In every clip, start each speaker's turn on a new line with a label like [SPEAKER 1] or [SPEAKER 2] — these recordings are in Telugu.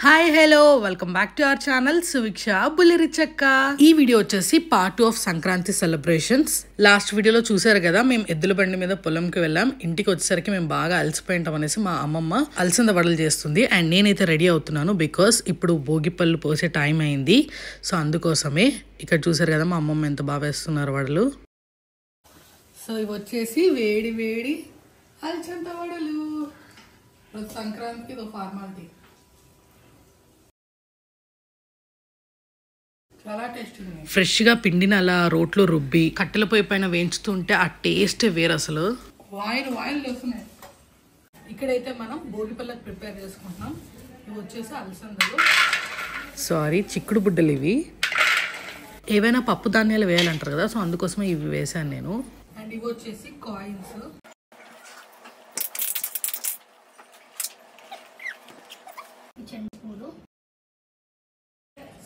[SPEAKER 1] Hi hello welcome back to our channel Suviksha బుల్లిరిచక్క. ఈ వీడియో వచ్చేసి part of Sankranti celebrations. Last వీడియోలో చూసారు కదా, మేము ఎద్దుల బండి మీద పొలంకి వెళ్ళాం. ఇంటికి వచ్చేసరికి మేము బాగా అలసిపోయింటాం అనేసి మా అమ్మమ్మ అలసంద వడలు చేస్తుంది. అండ్ నేనైతే రెడీ అవుతున్నాను బికాస్ ఇప్పుడు భోగిపళ్ళు పోసే టైం అయింది. సో అందుకోసమే ఇక్కడ చూసారు కదా మా అమ్మమ్మ ఎంత బాగా వేస్తున్నారు వడలు. సో ఇవి వచ్చేసి వేడి వేడి అలసంద వడలు. సంక్రాంతికి ఇదో ఫార్మాలిటీ. ఫ్రెష్ గా పిండిని అలా రోట్లో రుబ్బి కట్టెల పొయ్యి పైన వేయించుతుంటే ఆ టేస్ట్ వేరు అసలు. వాయిల్ వస్తున్నాయి. ఇక్కడైతే మనం భోగిపళ్ళకి ప్రిపేర్ చేసుకుంటున్నాం. ఇవి వచ్చేసి అలసందలు, సారీ చిక్కుడు బుడ్డలు. ఇవి ఏవైనా పప్పు ధాన్యాలు వేయాలంటారు కదా, సో అందుకోసమే ఇవి వేసాను నేను. అండ్ ఇవి వచ్చేసి కాయిన్స్.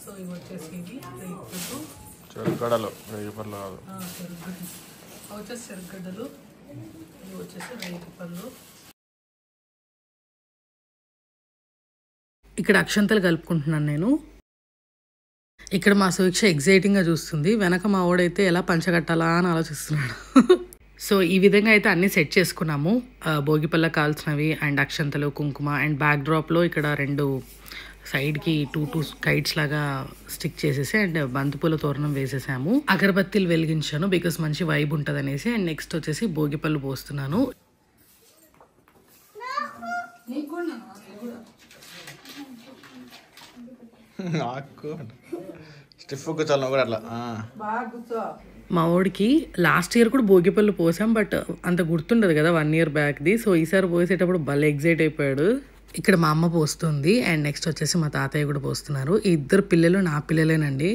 [SPEAKER 1] సో ఇవి వచ్చేసి ఇది
[SPEAKER 2] చెరుగడ్డలు, రేగిపళ్ళు
[SPEAKER 1] వచ్చేసి చెరుగడ్డలు, ఇవి వచ్చేసి రేగిపళ్ళు. ఇక్కడ అక్షంతలు కలుపుకుంటున్నాను నేను. ఇక్కడ మా సువిక్ష ఎగ్జైటింగ్గా చూస్తుంది. వెనక మా వాడైతే ఎలా పంచగట్టాలా అని ఆలోచిస్తున్నాడు. సో ఈ విధంగా అయితే అన్ని సెట్ చేసుకున్నాము. భోగిపళ్ళకి కావాల్సినవి అండ్ అక్షంతలు, కుంకుమ అండ్ బ్యాక్ డ్రాప్లో ఇక్కడ రెండు సైడ్కి టూ కైట్స్ లాగా స్టిక్ చేసేసి అండ్ బంతిపూల తోరణం వేసేసాము. అగరబత్తీలు వెలిగించాను బికాస్ మంచి వైబ్ ఉంటుంది అనేసి. అండ్ నెక్స్ట్ వచ్చేసి భోగిపళ్ళు పోస్తున్నాను. మా వాడికి లాస్ట్ ఇయర్ కూడా భోగిపళ్ళు పోసాం, బట్ అంత గుర్తుండదు కదా 1 year బ్యాక్ది. సో ఈసారి పోసేటప్పుడు భలే ఎగ్జైట్ అయిపోయాడు. ఇక్కడ మా అమ్మ పోస్తుంది అండ్ నెక్స్ట్ వచ్చేసి మా తాతయ్య కూడా పోస్తున్నారు. ఈ ఇద్దరు పిల్లలు నా పిల్లలేనండి.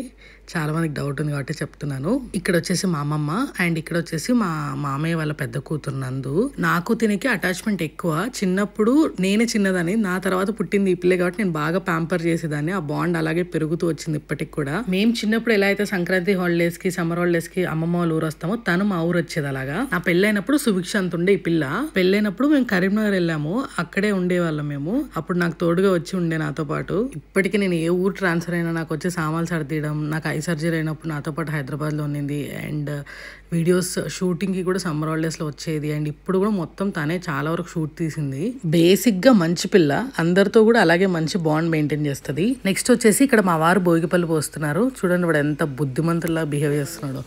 [SPEAKER 1] చాలా మందికి డౌట్ ఉంది కాబట్టి చెప్తున్నాను. ఇక్కడ వచ్చేసి మా అమ్మమ్మ అండ్ ఇక్కడ వచ్చేసి మా మామయ్య వాళ్ళ పెద్ద కూతురు నందు. నాకు తినకి అటాచ్మెంట్ ఎక్కువ. చిన్నప్పుడు నేనే చిన్నదాన్ని, నా తర్వాత పుట్టింది ఈ పిల్ల కాబట్టి నేను బాగా ప్యాంపర్ చేసేదాన్ని. ఆ బాండ్ అలాగే పెరుగుతూ వచ్చింది ఇప్పటికి కూడా. మేము చిన్నప్పుడు ఎలా అయితే సంక్రాంతి హాలిడేస్ కి, సమ్మర్ హాలిడేస్ కి అమ్మమ్మ వాళ్ళ ఊరు వస్తామో తను మా ఊరు వచ్చేది అలాగా. నా పెళ్ళైనప్పుడు సుభిక్ష అంత ఉండే ఈ పిల్ల. పెళ్ళైనప్పుడు మేము కరీంనగర్ వెళ్ళాము, అక్కడే ఉండేవాళ్ళం మేము. అప్పుడు నాకు తోడుగా వచ్చి ఉండే నాతో పాటు. ఇప్పటికీ నేను ఏ ఊరు ట్రాన్స్ఫర్ అయినా నాకు వచ్చి సామాన్లు సర్దీయడం, నాకు ఐ సర్జరీ అయినప్పుడు నాతో పాటు హైదరాబాద్లో ఉన్నింది. అండ్ వీడియోస్ షూటింగ్కి కూడా సమ్మర్ హాలిడేస్లో వచ్చేది. అండ్ ఇప్పుడు కూడా మొత్తం తనే చాలా వరకు షూట్ తీసింది. బేసిక్గా మంచి పిల్ల, అందరితో కూడా అలాగే మంచి బాండ్ మెయింటైన్ చేస్తుంది. నెక్స్ట్ వచ్చేసి ఇక్కడ మా వారు భోగిపళ్ళు పోస్తున్నారు. చూడండి వాడు ఎంత బుద్ధిమంతుల్లా బిహేవ్ చేస్తున్నాడు.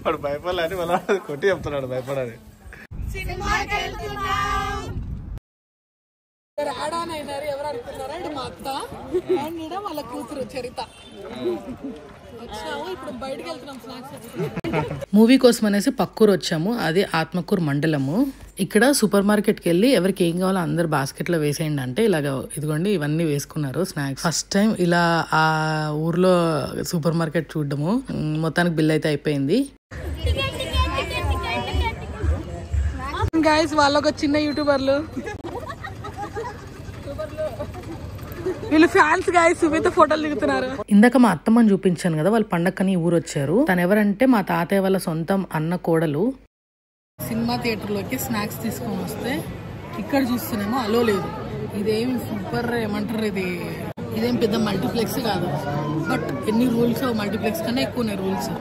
[SPEAKER 2] వాడు భయపడాలని మళ్ళీ కొట్టి చెప్తున్నాడు భయపడాలి.
[SPEAKER 1] ఎవరు అనుకున్నారా? ఇది మా అత్త అండ్ వాళ్ళ కూతురు చరిత. ఇప్పుడు బయటకు వెళ్తున్నాం స్నాక్స్. మూవీ కోసం అనేసి పక్కూరు వచ్చాము, అది ఆత్మకూరు మండలము. ఇక్కడ సూపర్ మార్కెట్కి వెళ్ళి ఎవరికి ఏం కావాలో అందరు బాస్కెట్లో వేసేయండి అంటే ఇలాగ ఇదిగోండి ఇవన్నీ వేసుకున్నారు స్నాక్స్. ఫస్ట్ టైం ఇలా ఆ ఊర్లో సూపర్ మార్కెట్ చూడడము. మొత్తానికి బిల్ అయితే అయిపోయింది. గైస్ వాళ్ళు ఒక చిన్న యూట్యూబర్లు, వీళ్ళు ఫ్యాన్స్ గైస్, మీతో ఫోటోలు దిగుతున్నారు. ఇందాక మా అత్తమ్మని చూపించాను కదా, వాళ్ళు పండక్కని ఊరు వచ్చారు. తను ఎవరంటే మా తాతయ్య వాళ్ళ సొంతం అన్న కోడలు. సినిమా థియేటర్లోకి స్నాక్స్ తీసుకొని వస్తే ఇక్కడ చూస్తేనేమో అలో లేదు. ఇదేం సూపర్ ఏమంటారు, ఇదేం పెద్ద మల్టీప్లెక్స్ కాదు, బట్ ఎన్ని రూల్స్ మల్టీప్లెక్స్ కన్నా ఎక్కువ ఉన్నాయి రూల్స్.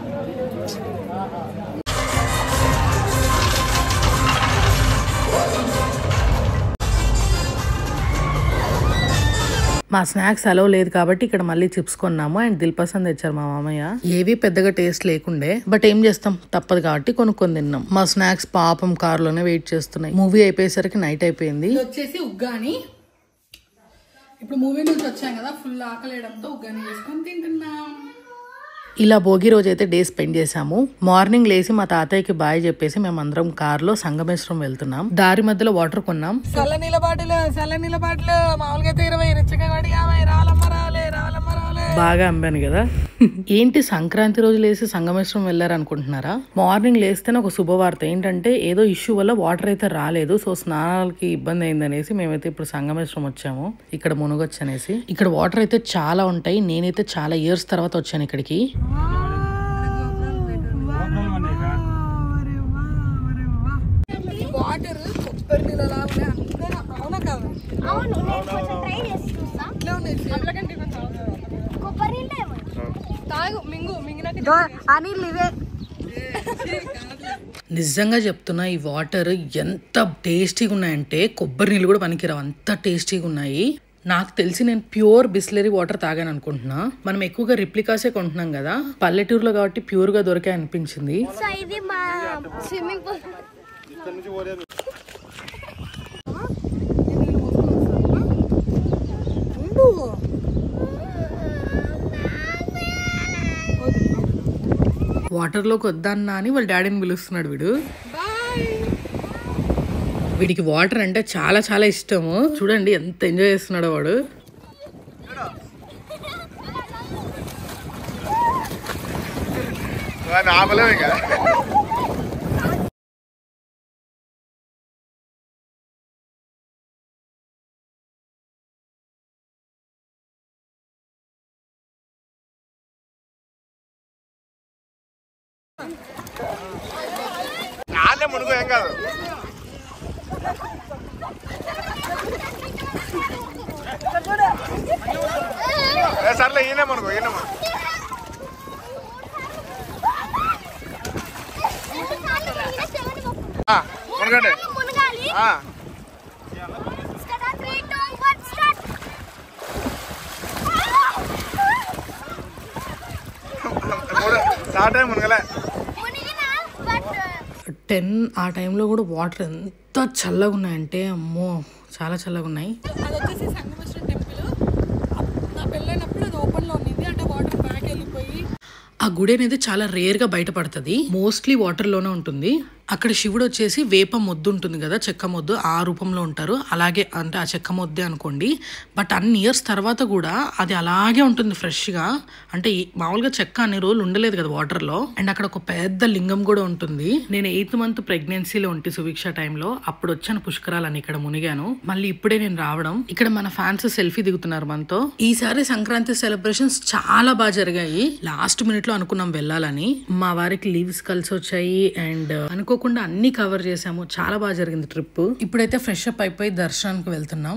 [SPEAKER 1] మా స్నాక్స్ అలో లేదు కాబట్టి ఇక్కడ మళ్ళీ చిప్స్ కొన్నాము అండ్ దిల్పసంద్ తెచ్చారు మా మామయ్య. ఏవి పెద్దగా టేస్ట్ లేకుండే, బట్ ఏం చేస్తాం తప్పదు కాబట్టి కొనుక్కొని తిన్నాం. మా స్నాక్స్ పాపం కారులోనే వెయిట్ చేస్తున్నాయి. మూవీ అయిపోయేసరికి నైట్ అయిపోయింది. వచ్చేసి ఉగ్గాని. ఇప్పుడు మూవీ నుంచి వచ్చాం కదా, ఫుల్ ఆకలేయడంతో ఉగ్గాని వేసుకొని తింటున్నాం. ఇలా భోగి రోజు అయితే డే స్పెండ్ చేసాము. మార్నింగ్ లేసి మా తాతయ్యకి బాయ్ చెప్పేసి మేము అందరం కార్లో సంగమేశ్వరం వెళ్తున్నాం. దారి మధ్యలో వాటర్ కొన్నాం. చల్లనీళ్ళ బాటిల్ మామూలుగా అయితే 20, రిచ్చగా 50. బాగా అమ్మాను కదా. ఏంటి సంక్రాంతి రోజు లేసి సంగమేశ్వరం వెళ్ళారు అనుకుంటున్నారా? మార్నింగ్ లేస్తేనే ఒక శుభవార్త ఏంటంటే ఏదో ఇష్యూ వల్ల వాటర్ అయితే రాలేదు. సో స్నానాలకి ఇబ్బంది అయిందనేసి మేమైతే ఇప్పుడు సంగమేశ్వరం వచ్చాము. ఇక్కడ మునగొచ్చు అనేసి. ఇక్కడ వాటర్ అయితే చాలా ఉంటాయి. నేనైతే చాలా ఇయర్స్ తర్వాత వచ్చాను ఇక్కడికి. వాటర్ కొబ్బరి నీళ్ళలా అవునా కాదు? నిజంగా చెప్తున్నా, ఈ వాటర్ ఎంత టేస్టీగా ఉన్నాయంటే కొబ్బరి నీళ్ళు కూడా పనికిరావు, అంత టేస్టీగా ఉన్నాయి. నాకు తెలిసి నేను ప్యూర్ బిస్లరీ వాటర్ తాగాను అనుకుంటున్నా. మనం ఎక్కువగా రిప్లికాసే కొంటున్నాం కదా, పల్లెటూరులో కాబట్టి ప్యూర్ గా దొరికాయి అనిపించింది. వాటర్ లోకి వద్దన్నా అని వాళ్ళ డాడీని పిలుస్తున్నాడు వీడు. వీడికి వాటర్ అంటే చాలా చాలా ఇష్టము. చూడండి ఎంత ఎంజాయ్ చేస్తున్నాడో వాడు.
[SPEAKER 2] మునుగు ఏం కాదు. సర్లే ఈయన మునుగు ఈయన మునగండి. స్టార్ట్ అయ్యి మునగలే.
[SPEAKER 1] 10 ఆ టైంలో కూడా వాటర్ ఎంత చల్లగా ఉన్నాయంటే అమ్మో చాలా చల్లగా ఉన్నాయి. అది వచ్చేసి సంగమేశ్వరం టెంపుల్. నా పెళ్ళైనప్పుడు అది ఓపెన్ లో ఉంది అంటే వాటర్ బ్యాక్ వెళ్ళిపోయి. ఆ గుడి అనేది చాలా రేర్ గా బయటపడుతుంది, మోస్ట్లీ వాటర్ లోనే ఉంటుంది. అక్కడ శివుడు వచ్చేసి వేప మొద్దు ఉంటుంది కదా, చెక్క మొద్దు, ఆ రూపంలో ఉంటారు. అలాగే అంటే ఆ చెక్క మొద్దే అనుకోండి. బట్ అన్ని ఇయర్స్ తర్వాత కూడా అది అలాగే ఉంటుంది ఫ్రెష్ గా. అంటే మామూలుగా చెక్క అన్ని రోజులు ఉండలేదు కదా వాటర్ లో. అండ్ అక్కడ ఒక పెద్ద లింగం కూడా ఉంటుంది. నేను 8th month ప్రెగ్నెన్సీలో ఉంటే సుభిక్ష టైంలో అప్పుడు వచ్చాను పుష్కరాలని, ఇక్కడ మునిగాను. మళ్ళీ ఇప్పుడే నేను రావడం. ఇక్కడ మన ఫ్యాన్స్ సెల్ఫీ దిగుతున్నారు మనతో. ఈసారి సంక్రాంతి సెలబ్రేషన్స్ చాలా బాగా జరిగాయి. లాస్ట్ మినిట్ లో అనుకున్నాం వెళ్ళాలని, మా వారికి లీవ్స్ కలిసి వచ్చాయి అండ్ అనుకోకుండా అన్ని కవర్ చేసాము. చాలా బాగా జరిగింది ట్రిప్. ఇప్పుడైతే ఫ్రెష్ అప్ అయిపోయి దర్శనానికి వెళ్తున్నాం.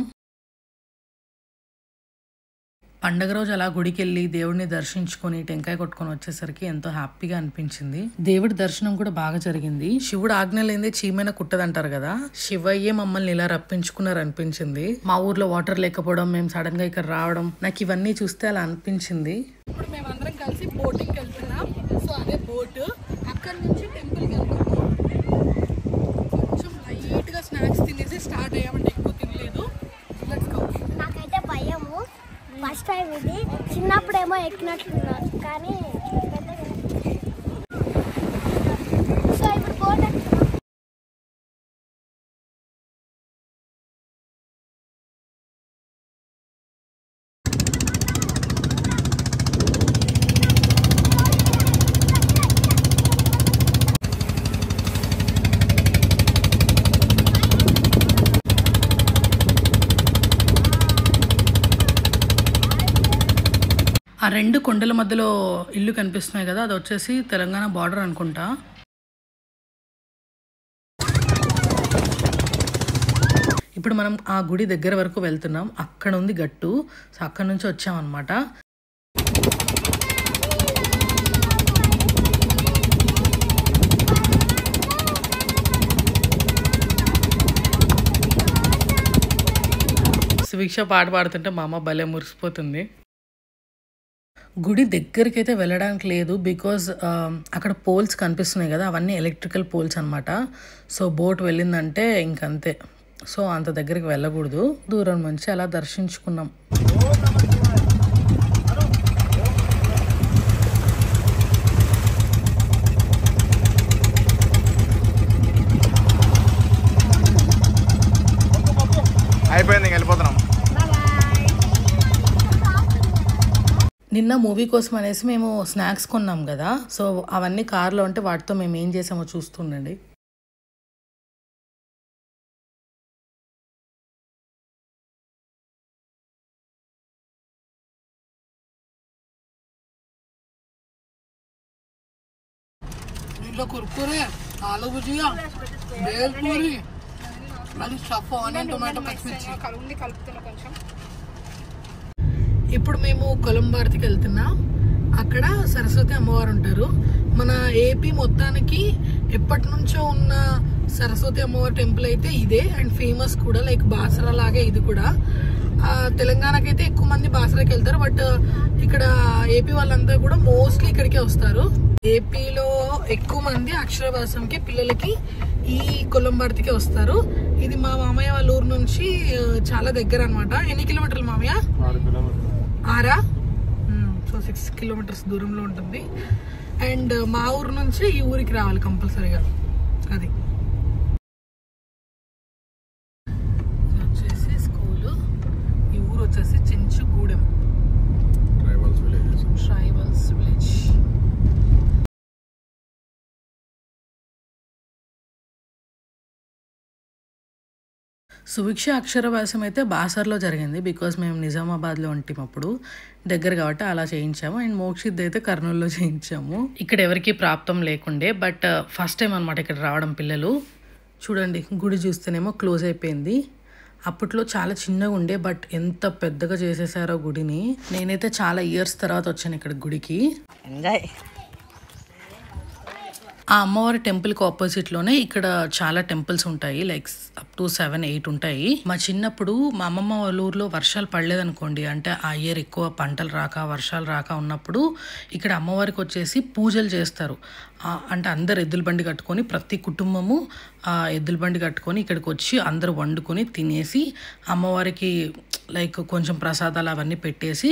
[SPEAKER 1] పండగ రోజు అలా గుడికి వెళ్ళి దేవుడిని దర్శించుకొని టెంకాయ కొట్టుకొని వచ్చేసరికి ఎంతో హ్యాపీగా అనిపించింది. దేవుడి దర్శనం కూడా బాగా జరిగింది. శివుడు ఆజ్ఞ లేదే చీమైనా కుట్టదంటారు కదా, శివయ్యే మమ్మల్ని ఇలా రప్పించుకున్నారు అనిపించింది. మా ఊర్లో వాటర్ లేకపోవడం, మేము సడన్ గా ఇక్కడ రావడం, నాకు ఇవన్నీ చూస్తే అలా అనిపించింది. ఇప్పుడు మేము అందరం కలిసి బోటింగ్ వెళ్తున్నాం. సో అదే బోట్. అక్కడ నుంచి టెంపుల్ కి వెళ్తున్నాం. కొంచెం లైట్ గా స్నాక్స్ తినేసి స్టార్ట్ అయ్యామంటే ఎక్కువ తినలేదు.
[SPEAKER 3] నాకైతే భయము. ఫస్ట్ టైం ఇది. చిన్నప్పుడేమో ఎక్కినట్లున్నారు కానీ సో ఇప్పుడు బోట్
[SPEAKER 1] ఆ 2 కొండల మధ్యలో ఇల్లు కనిపిస్తున్నాయి కదా, అది వచ్చేసి తెలంగాణ బార్డర్ అనుకుంటా. ఇప్పుడు మనం ఆ గుడి దగ్గర వరకు వెళ్తున్నాం. అక్కడ ఉంది గట్టు. సో అక్కడ నుంచి వచ్చామన్నమాట. సుభిక్ష పాట పాడుతుంటే మా అమ్మ భలే మురిసిపోతుంది. గుడి దగ్గరికి అయితే వెళ్ళడానికి లేదు, బికాజ్ అక్కడ పోల్స్ కనిపిస్తున్నాయి కదా, అవన్నీ ఎలక్ట్రికల్ పోల్స్ అనమాట. సో బోట్ వెళ్ళిందంటే ఇంకంతే. సో అంత దగ్గరికి వెళ్ళకూడదు. దూరం నుంచి అలా దర్శించుకున్నాం.
[SPEAKER 2] అయిపోయింది, వెళ్ళిపోతున్నాం.
[SPEAKER 1] నిన్న మూవీ కోసం అనేసి మేము స్నాక్స్ కొన్నాం కదా, సో అవన్నీ కార్లో ఉంటే వాటితో మేము ఏం చేసామో చూస్తుండండి. దీంట్లో కుర్కురే, ఆలు భుజియా, బేల్ పూరి, అది స్టఫ్ ఆనియన్ టొమాటో పచ్చిమిర్చి కలుపుతున్నా కొంచెం. ఇప్పుడు మేము కొలంబార్తికి వెళ్తున్నాం. అక్కడ సరస్వతి అమ్మవారు ఉంటారు. మన ఏపీ మొత్తానికి ఎప్పటి నుంచో ఉన్న సరస్వతి అమ్మవారి టెంపుల్ అయితే ఇదే, అండ్ ఫేమస్ కూడా. లైక్ బాసరా లాగే ఇది కూడా. తెలంగాణకైతే ఎక్కువ మంది బాసరాకి వెళ్తారు, బట్ ఇక్కడ ఏపీ వాళ్ళంతా కూడా మోస్ట్లీ ఇక్కడికే వస్తారు. ఏపీలో ఎక్కువ మంది అక్షరాభ్యాసంకి పిల్లలకి ఈ కొలంబార్తికి వస్తారు. ఇది మా మామయ్య వాళ్ళ ఊరు నుంచి చాలా దగ్గర అనమాట. ఎన్ని కిలోమీటర్లు మామయ్య? 6 సో 6 కిలోమీటర్స్ దూరంలో ఉంటుంది. అండ్ మా ఊరు నుంచి ఈ ఊరికి రావాలి కంపల్సరీగా. అది వచ్చేసి స్కూలు. ఈ ఊరు వచ్చేసి చెంచుగూడెం ట్రైబల్స్ విలేజ్. సుభిక్ష అక్షరాభ్యాసం అయితే బాసర్లో జరిగింది, బికాస్ మేము నిజామాబాద్లో ఉంటాం అప్పుడు దగ్గర కాబట్టి అలా చేయించాము. అండ్ మోక్షిత్ అయితే కర్నూలులో చేయించాము. ఇక్కడ ఎవరికి ప్రాప్తం లేకుండే, బట్ ఫస్ట్ టైం అనమాట ఇక్కడ రావడం పిల్లలు. చూడండి, గుడి చూస్తేనేమో క్లోజ్ అయిపోయింది. అప్పట్లో చాలా చిన్నగా ఉండే, బట్ ఎంత పెద్దగా చేసేసారో గుడిని. నేనైతే చాలా ఇయర్స్ తర్వాత వచ్చాను ఇక్కడ గుడికి. ఎంజాయ్. ఆ అమ్మవారి టెంపుల్కి ఆపోజిట్లోనే ఇక్కడ చాలా టెంపుల్స్ ఉంటాయి, లైక్ అప్ టు 7-8 ఉంటాయి. మా చిన్నప్పుడు మా అమ్మమ్మ వాళ్ళ ఊర్లో వర్షాలు పడలేదనుకోండి, అంటే ఆ ఇయర్ ఎక్కువ పంటలు రాక వర్షాలు రాక ఉన్నప్పుడు ఇక్కడ అమ్మవారికి వచ్చేసి పూజలు చేస్తారు. అంటే అందరు ఎద్దుల బండి కట్టుకొని, ప్రతి కుటుంబము ఎద్దుల బండి కట్టుకొని ఇక్కడికి వచ్చి అందరూ వండుకొని తినేసి అమ్మవారికి లైక్ కొంచెం ప్రసాదాలు అవన్నీ పెట్టేసి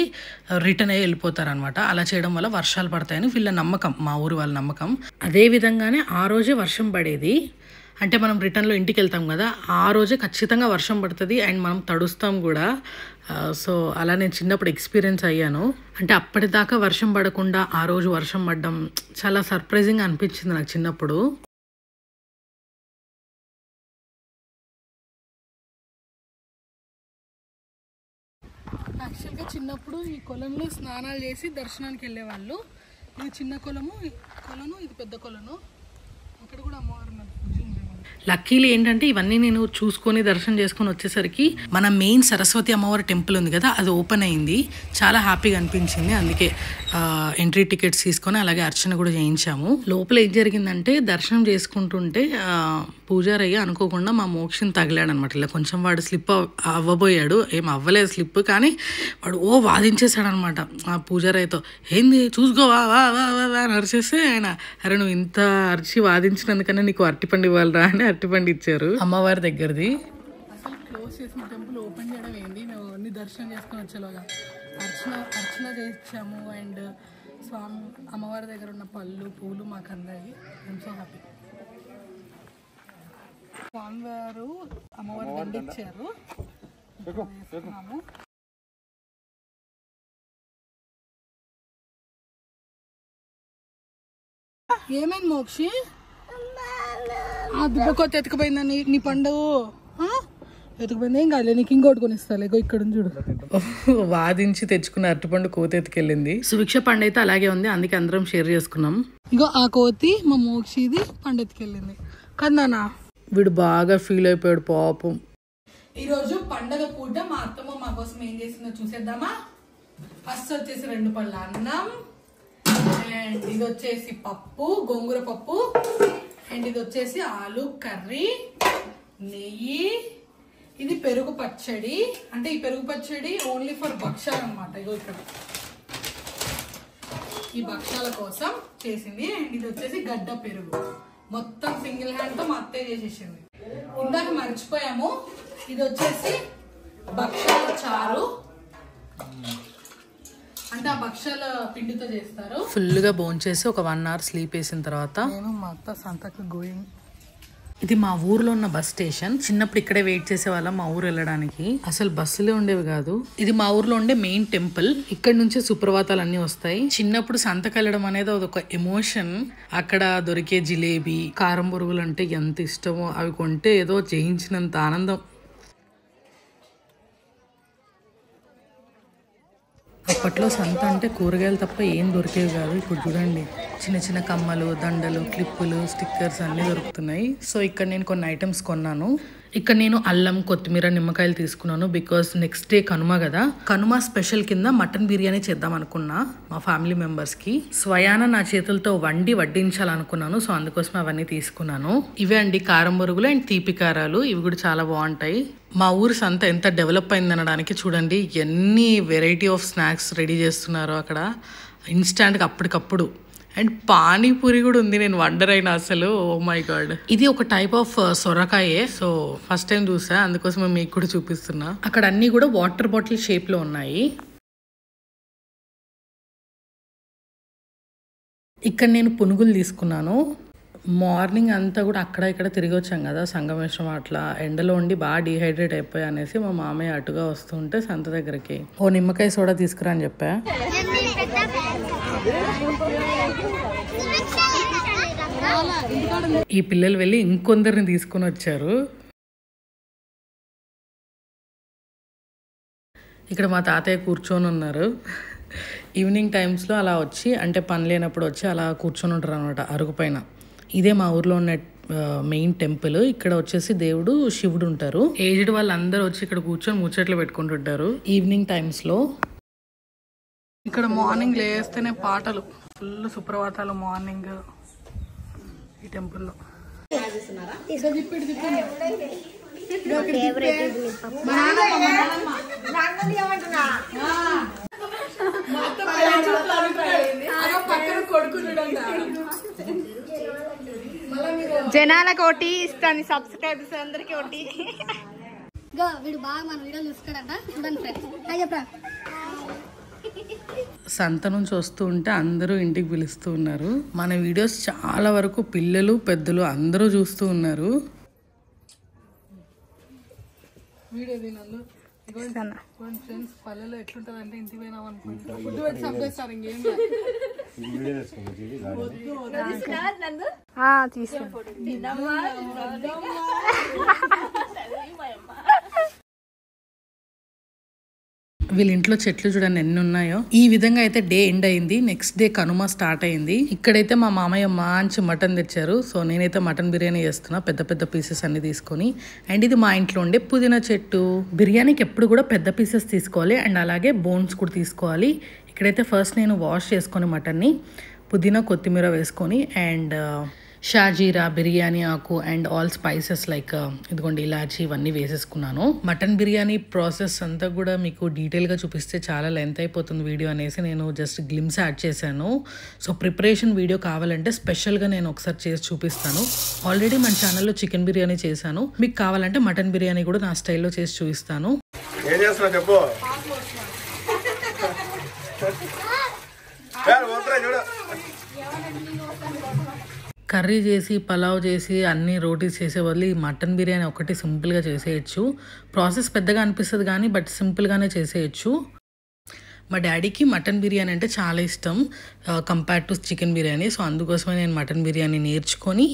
[SPEAKER 1] రిటర్న్ అయ్యి వెళ్ళిపోతారు అనమాట. అలా చేయడం వల్ల వర్షాలు పడతాయని వీళ్ళ నమ్మకం, మా ఊరి వాళ్ళ నమ్మకం. అదే విధంగానే ఆ రోజే వర్షం పడేది. అంటే మనం రిటర్న్లో ఇంటికి వెళ్తాం కదా, ఆ రోజే ఖచ్చితంగా వర్షం పడుతుంది అండ్ మనం తడుస్తాం కూడా. సో అలా నేను చిన్నప్పుడు ఎక్స్పీరియన్స్ అయ్యాను. అంటే అప్పటిదాకా వర్షం పడకుండా ఆ రోజు వర్షం పడడం చాలా సర్ప్రైజింగ్గా అనిపించింది నాకు చిన్నప్పుడు. యాక్చువల్గా చిన్నప్పుడు ఈ కొలంలో స్నానాలు చేసి దర్శనానికి వెళ్ళేవాళ్ళు. ఇది చిన్న కొలను, ఇది పెద్ద కొలను. అక్కడ కూడా అమ్మవారు ఉన్నారు. లక్కీలు ఏంటంటే ఇవన్నీ నేను చూసుకొని దర్శనం చేసుకొని వచ్చేసరికి మన మెయిన్ సరస్వతి అమ్మవారి టెంపుల్ ఉంది కదా, అది ఓపెన్ అయింది. చాలా హ్యాపీగా అనిపించింది. అందుకే ఎంట్రీ టికెట్స్ తీసుకొని అలాగే అర్చన కూడా చేయించాము. లోపల ఏం జరిగిందంటే దర్శనం చేసుకుంటుంటే పూజారయ్య అనుకోకుండా మా మోక్షని తగిలాడు అనమాట. ఇలా కొంచెం వాడు స్లిప్ అవ్వబోయాడు, ఏం అవ్వలేదు స్లిప్, కానీ వాడు వాదించేశాడు అనమాట ఆ పూజారయ్యతో. ఏంది చూసుకోవా వా వా వా అని అరిచేస్తే ఆయన, అరే నువ్వు ఇంత అరిచి వాదించినందుకన్నా నీకు అరటిపండు ఇవ్వాలరా అని అరటిపండు ఇచ్చారు. అమ్మవారి దగ్గరది అసలు క్లోజ్ చేసిన టెంపుల్ ఓపెన్ చేయడం ఏంది, మేము అన్ని దర్శనం చేసుకొని వచ్చేలాగా అర్చన చేయించాము. అండ్ స్వామి అమ్మవారి దగ్గర ఉన్న పళ్ళు పూలు మాకు అందాయి. I'm so happy. స్వామివారు అమ్మవారి దండ ఇచ్చారు. ఏమైంది మోక్షి? దుబ్బకొత్త ఎత్తుకుపోయిందా నీ పండు? ఎత్తుకుపోయింది, ఏం కాదు, నీకు ఇంకోటి కొనిస్తాలే, ఇక్కడ చూడు. వాదించి తెచ్చుకున్న అరటిపండు కోతి ఎత్తుకెళ్ళింది. సుభిక్ష పండు అయితే అలాగే ఉంది, అందుకే అందరం షేర్ చేసుకున్నాం. ఇగో ఆ కోతి మా మోక్షిది పండు ఎత్తుకెళ్ళింది కదనా. వీడు బాగా ఫీల్ అయిపోయాడు పాపం. ఈరోజు పండగ పూట మా అత్తమ్మ మా కోసం ఏం చేసిందో చూసేద్దామా. ఫస్ట్ వచ్చేసి 2 పళ్ళ అన్నం, అండ్ ఇది వచ్చేసి పప్పు, గోంగూర పప్పు, అండ్ ఇది వచ్చేసి ఆలు కర్రీ, నెయ్యి, ఇది పెరుగు పచ్చడి. అంటే ఈ పెరుగు పచ్చడి ఓన్లీ ఫర్ భక్షాలు అనమాట. ఇగో ఇక్కడ ఈ భక్షాల కోసం చేసింది. అండ్ ఇది వచ్చేసి గడ్డ పెరుగు, మొత్తం సింగిల్ హ్యాండ్ తో మా అత్తయ్య చేసేసింది. ఇందాక మర్చిపోయాము, ఇది వచ్చేసి భక్షాల చారు, అంటే ఆ భక్షాల పిండితో చేస్తారు. ఫుల్ గా భోంచేసి ఒక 1 hour స్లీప్ వేసిన తర్వాత నేను మా అత్త సంతకు గోయింగ్. ఇది మా ఊర్లో ఉన్న బస్ స్టేషన్. చిన్నప్పుడు ఇక్కడే వెయిట్ చేసేవాళ్ళం మా ఊరు వెళ్ళడానికి. అసలు బస్సులే ఉండేవి కాదు. ఇది మా ఊర్లో ఉండే మెయిన్ టెంపుల్. ఇక్కడ నుంచే సుప్రభాతాలు అన్ని వస్తాయి. చిన్నప్పుడు సంతకు వెళ్ళడం అనేది అదొక ఎమోషన్. అక్కడ దొరికే జిలేబీ, కారం బొరుగులు అంటే ఎంత ఇష్టమో. అవి కొంటే ఏదో జయించినంత ఆనందం. అప్పట్లో సంత అంటే కూరగాయలు తప్ప ఏం దొరికేవి కాదు. ఇప్పుడు చూడండి, చిన్న చిన్న కమ్మలు, దండలు, క్లిప్పులు, స్టిక్కర్స్ అన్నీ దొరుకుతున్నాయి. సో ఇక్కడ నేను కొన్ని ఐటమ్స్ కొన్నాను. ఇక్కడ నేను అల్లం, కొత్తిమీర, నిమ్మకాయలు తీసుకున్నాను. బికాస్ నెక్స్ట్ డే కనుమ కదా. కనుమ స్పెషల్ కింద మటన్ బిర్యానీ చేద్దాం అనుకున్నా మా ఫ్యామిలీ మెంబర్స్కి. స్వయాన నా చేతులతో వడ్డించాలనుకున్నాను. సో అందుకోసం అవన్నీ తీసుకున్నాను. ఇవే అండి కారం బొరుగులు అండ్ తీపి కారాలు. ఇవి కూడా చాలా బాగుంటాయి. మా ఊరి సంత ఎంత డెవలప్ అయింది అనడానికి చూడండి ఎన్ని వెరైటీ ఆఫ్ స్నాక్స్ రెడీ చేస్తున్నారో అక్కడ ఇన్స్టాంట్గా అప్పటికప్పుడు. అండ్ పానీపూరి కూడా ఉంది. నేను వండర్ అయినా అసలు. Oh my god. ఇది ఒక టైప్ ఆఫ్ సొరకాయే. సో ఫస్ట్ టైం చూసా, అందుకోసం మీకు కూడా చూపిస్తున్నా. అక్కడ అన్ని కూడా వాటర్ బాటిల్ షేప్ లో ఉన్నాయి. ఇక్కడ నేను పునుగులు తీసుకున్నాను. మార్నింగ్ అంతా కూడా అక్కడ ఇక్కడ తిరిగి వచ్చాం కదా సంగమేశ్వరం. అట్లా ఎండలో ఉండి బాగా డీహైడ్రేట్ అయిపోయా అనేసి మా మామయ్య అటుగా వస్తుంటే సంత దగ్గరికి ఓ నిమ్మకాయ సోడా తీసుకురా అని చెప్పా. ఈ పిల్లలు వెళ్ళి ఇంకొందరిని తీసుకొని వచ్చారు. ఇక్కడ మా తాతయ్య కూర్చొని ఉన్నారు. ఈవినింగ్ టైమ్స్లో అలా వచ్చి, అంటే పని లేనప్పుడు వచ్చి అలా కూర్చొని ఉంటారు అనమాట అరుగు పైన. ఇదే మా ఊర్లో ఉన్న మెయిన్ టెంపుల్. ఇక్కడ వచ్చేసి దేవుడు శివుడు ఉంటారు. ఏజ్డ్ వాళ్ళందరూ వచ్చి ఇక్కడ కూర్చొని ముచ్చట్లు పెట్టుకుంటుంటారు ఈవినింగ్ టైమ్స్లో. ఇక్కడ మార్నింగ్ లేస్తేనే పాటలు, ఫుల్ సుప్రభాతాలు మార్నింగ్ ఈ టెంపుల్లో.
[SPEAKER 4] జనాలకు ఒకటి ఇస్తాను, సబ్స్క్రైబర్స్ అందరికి ఒకటి.
[SPEAKER 3] వీడు బాగా మన వీడియో చూస్తాడంట. చూడండి ఫ్రెండ్స్, చెప్పరా.
[SPEAKER 1] సంత నుంచి వస్తూ ఉంటే అందరూ ఇంటికి పిలుస్తూ ఉన్నారు. మన వీడియోస్ చాలా వరకు పిల్లలు పెద్దలు అందరూ చూస్తూ ఉన్నారు. ఫ్రెండ్స్ పల్లెలో ఎట్లుంటది అంటే ఇంటికి పోయినాం అనుకుంటా ఫుడ్ పెట్టి చంపేస్తారు. ఇంకేం వీళ్ళ ఇంట్లో చెట్లు చూడండి ఎన్ని ఉన్నాయో. ఈ విధంగా అయితే డే ఎండ్ అయింది. నెక్స్ట్ డే కనుమ స్టార్ట్ అయింది. ఇక్కడైతే మా మామయ్య మంచి మటన్ తెచ్చారు. సో నేనైతే మటన్ బిర్యానీ చేస్తున్నా పెద్ద పెద్ద పీసెస్ అన్ని తీసుకొని. అండ్ ఇది మా ఇంట్లో ఉండే పుదీనా చెట్టు. బిర్యానీకి ఎప్పుడు కూడా పెద్ద పీసెస్ తీసుకోవాలి అండ్ అలాగే బోన్స్ కూడా తీసుకోవాలి. ఇక్కడైతే ఫస్ట్ నేను వాష్ చేసుకొని మటన్ని పుదీనా కొత్తిమీర వేసుకొని అండ్ షాజీరా, బిర్యానీ ఆకు అండ్ ఆల్ స్పైసెస్ లైక్ ఇదిగోండి ఇలాచి ఇవన్నీ వేసేసుకున్నాను. మటన్ బిర్యానీ ప్రాసెస్ అంతా కూడా మీకు డీటెయిల్గా చూపిస్తే చాలా లెంత్ అయిపోతుంది వీడియో అనేసి నేను జస్ట్ గ్లిమ్స్ యాడ్ చేశాను. సో ప్రిపరేషన్ వీడియో కావాలంటే స్పెషల్గా నేను ఒకసారి చేసి చూపిస్తాను. ఆల్రెడీ మన ఛానల్లో చికెన్ బిర్యానీ చేశాను. మీకు కావాలంటే మటన్ బిర్యానీ కూడా నా స్టైల్లో చేసి చూపిస్తాను. కర్రీ చేసి పలావ్ చేసి అన్ని రోటీస్ చేసే బదులు ఈ మటన్ బిర్యానీ ఒకటి సింపుల్గా చేసేయచ్చు. ప్రాసెస్ పెద్దగా అనిపిస్తుంది కానీ బట్ సింపుల్గానే చేసేయచ్చు. మా డాడీకి మటన్ బిర్యానీ అంటే చాలా ఇష్టం compare to chicken biryani. So అందుకోసమే నేను మటన్ బిర్యానీ నేర్చుకొని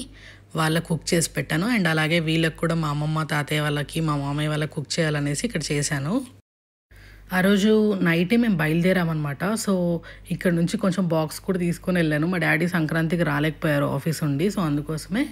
[SPEAKER 1] వాళ్ళకి కుక్ చేసి పెట్టాను. అండ్ అలాగే వీళ్ళకి కూడా మా అమ్మమ్మ తాతయ్య వాళ్ళకి మా మామయ్య వాళ్ళకి కుక్ చేయాలనేసి ఇక్కడ చేశాను. ఆ రోజు నైటే మేము బయలుదేరామన్నమాట. సో ఇక్కడ నుంచి కొంచెం బాక్స్ కూడా తీసుకొని వెళ్ళాను. మా డాడీ సంక్రాంతికి రాలేకపోయారు ఆఫీస్ ఉండి. సో అందుకోసమే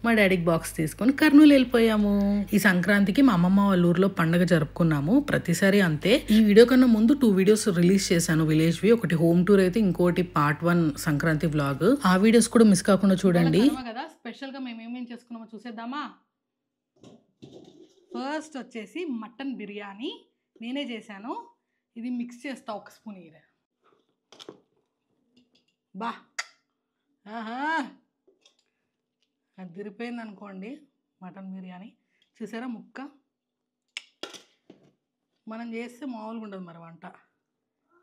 [SPEAKER 1] మా డాడీకి బాక్స్ తీసుకొని కర్నూలు వెళ్ళిపోయాము. ఈ సంక్రాంతికి మా అమ్మమ్మ వాళ్ళ ఊర్లో పండుగ జరుపుకున్నాము. ప్రతిసారి అంతే. ఈ వీడియో కన్నా ముందు 2 వీడియోస్ రిలీజ్ చేశాను విలేజ్వి. ఒకటి హోమ్ టూర్ అయితే, ఇంకోటి పార్ట్ 1 సంక్రాంతి వ్లాగ్. ఆ వీడియోస్ కూడా మిస్ కాకుండా చూడండి. కదా స్పెషల్గా మేము ఏమేం చేసుకున్నామో చూసేద్దామా. ఫస్ట్ వచ్చేసి మటన్ బిర్యానీ నేనే చేశాను. ఇది మిక్స్ చేస్తా ఒక స్పూన్ ఇరా. బా ఆహా అది తిరిపోయింది అనుకోండి మటన్ బిర్యానీ. చూసారా ముక్క మనం చేస్తే మామూలుగా ఉండదు మరి వంట.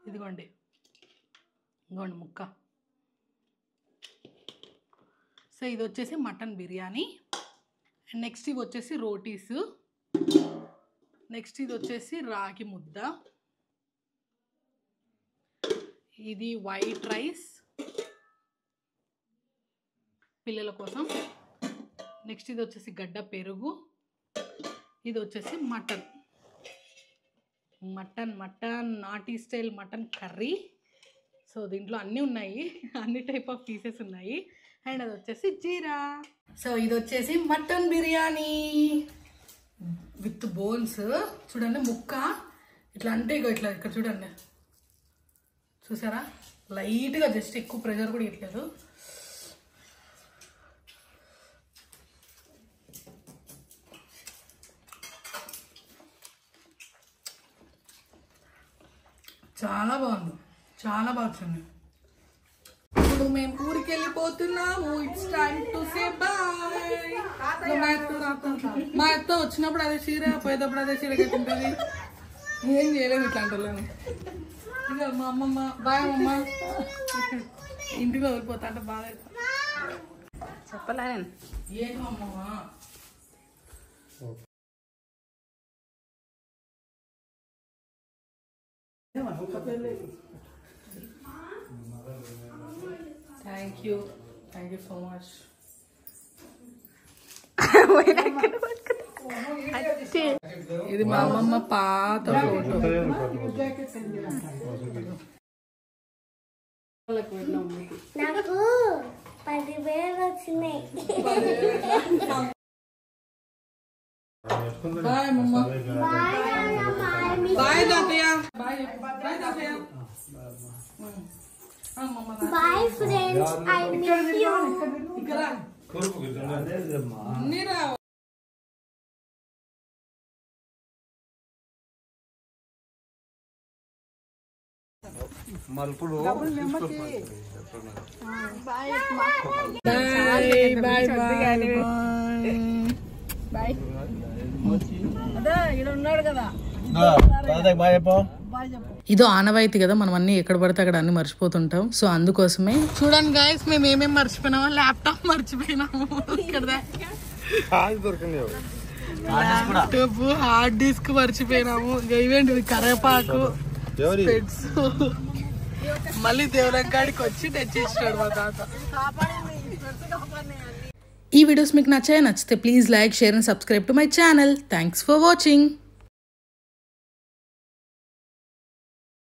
[SPEAKER 1] ఇదిగోండి ముక్క. సో ఇది వచ్చేసి మటన్ బిర్యానీ. అండ్ నెక్స్ట్ ఇవి వచ్చేసి రోటీస్. నెక్స్ట్ ఇది వచ్చేసి రాగి ముద్ద. ఇది వైట్ రైస్ పిల్లల కోసం. నెక్స్ట్ ఇది వచ్చేసి గడ్డ పెరుగు. ఇది వచ్చేసి mutton mutton mutton naughty style mutton curry. So దీంట్లో అన్నీ ఉన్నాయి, అన్ని టైప్ ఆఫ్ పీసెస్ ఉన్నాయి. అండ్ అది వచ్చేసి జీరా. సో ఇది వచ్చేసి మటన్ బిర్యానీ విత్ బోన్స్. చూడండి ముక్క ఇట్లా అంటే ఇట్లా ఇక్కడ చూడండి, చూసారా లైట్గా, జస్ట్ ఎక్కువ ప్రెషర్ కూడా ఇట్లేదు. చాలా బాగుంది, చాలా బాగా వచ్చింది. ఇప్పుడు మేము ఊరికి వెళ్ళిపోతున్నాము. It's time to say bye. మా అత్త వచ్చినప్పుడు అదే చీర, పోయేటప్పుడు అదే చీర కట్టింటుంది. ఏం చేయలేము ఇట్లాంటి వాళ్ళని. ఇక మా అమ్మమ్మ బాయ్ అమ్మమ్మ, ఇంటికి వెళ్ళిపోతా అంటే బాగా
[SPEAKER 4] చెప్పలే నేను.
[SPEAKER 1] ఏం అమ్మమ్మ. Thank you so much. ఇది మా అమ్మమ్మ పాత ఫోటో.
[SPEAKER 3] నాకు 10,000 వచ్చినాయి.
[SPEAKER 1] బాయ్ అమ్మమ్మ. బాయ్ తాతయ్య. బాయ్ బాయ్ తాతయ్య.
[SPEAKER 3] Bye friends, I miss you.
[SPEAKER 1] ఇక్కడ అన్నీ రావు.
[SPEAKER 2] మలుపులు
[SPEAKER 1] బాయ్ బాయ్ బాయ్ బాయ్. అదే ఇక్కడ ఉన్నాడు కదా. ఇదో ఆనవాయితీ కదా, మనం అన్ని ఎక్కడ పడితే అక్కడ అన్ని మర్చిపోతుంటాం. సో అందుకోసమే చూడండి గైస్, మేము ఏమేమి మర్చిపోయినామో. ల్యాప్టాప్ మర్చిపోయినాము ఇక్కడ, ల్యాప్టాప్ హార్డ్ డిస్క్ మర్చిపోయినాము. ఇవేంటి కరేపాకు, స్పెట్స్. మళ్ళీ దేవులంకాడికి వచ్చి తెచ్చిస్తాడు మా తాత. ఈ వీడియోస్ మీకు నచ్చాయో, నచ్చితే please like, share and subscribe to my channel. Thanks for watching.